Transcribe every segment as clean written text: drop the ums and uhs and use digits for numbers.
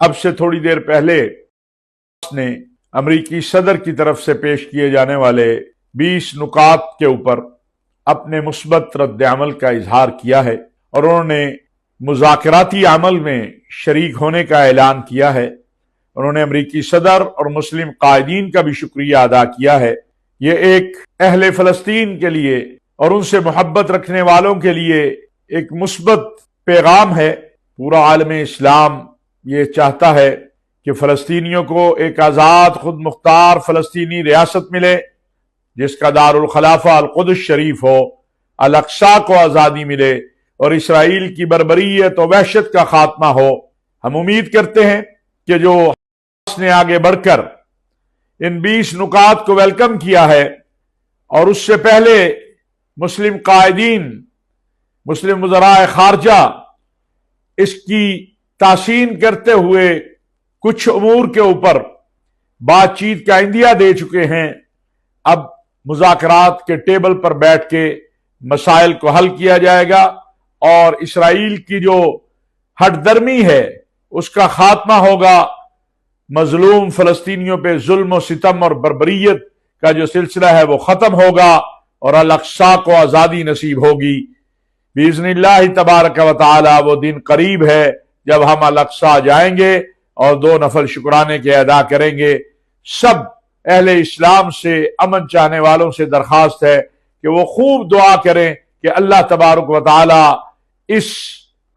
اب سے تھوڑی دیر پہلے نے امریکی صدر کی طرف سے پیش کیے جانے والے 20 نکات کے اوپر اپنے مثبت رد عمل کا اظہار کیا ہے اور انہوں نے مذاکراتی عمل میں شریک ہونے کا اعلان کیا ہے۔ انہوں نے امریکی صدر اور مسلم قائدین کا بھی شکریہ ادا کیا ہے۔ یہ ایک اہل فلسطین کے لیے اور ان سے محبت رکھنے والوں کے لیے ایک مثبت پیغام ہے۔ پورا عالم اسلام یہ چاہتا ہے کہ فلسطینیوں کو ایک آزاد خود مختار فلسطینی ریاست ملے جس کا دارالخلافہ القدس شریف ہو، الاقصی کو آزادی ملے اور اسرائیل کی بربریت و وحشت کا خاتمہ ہو۔ ہم امید کرتے ہیں کہ جو حماس نے آگے بڑھ کر ان 20 نکات کو ویلکم کیا ہے اور اس سے پہلے مسلم قائدین، مسلم وزراء خارجہ اس کی تحسین کرتے ہوئے کچھ امور کے اوپر بات چیت کا عندیہ دے چکے ہیں، اب مذاکرات کے ٹیبل پر بیٹھ کے مسائل کو حل کیا جائے گا اور اسرائیل کی جو ہٹ درمی ہے اس کا خاتمہ ہوگا، مظلوم فلسطینیوں پہ ظلم و ستم اور بربریت کا جو سلسلہ ہے وہ ختم ہوگا اور الاقصی کو آزادی نصیب ہوگی باذن اللہ تبارک و تعالی۔ وہ دن قریب ہے جب ہم الاقصی جائیں گے اور 2 نفل شکرانے کے ادا کریں گے۔ سب اہل اسلام سے، امن چاہنے والوں سے درخواست ہے کہ وہ خوب دعا کریں کہ اللہ تبارک و تعالی اس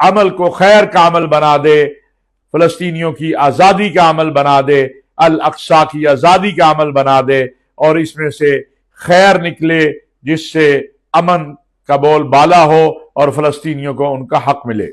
عمل کو خیر کا عمل بنا دے، فلسطینیوں کی آزادی کا عمل بنا دے، الاقصی کی آزادی کا عمل بنا دے اور اس میں سے خیر نکلے جس سے امن کا بول بالا ہو اور فلسطینیوں کو ان کا حق ملے۔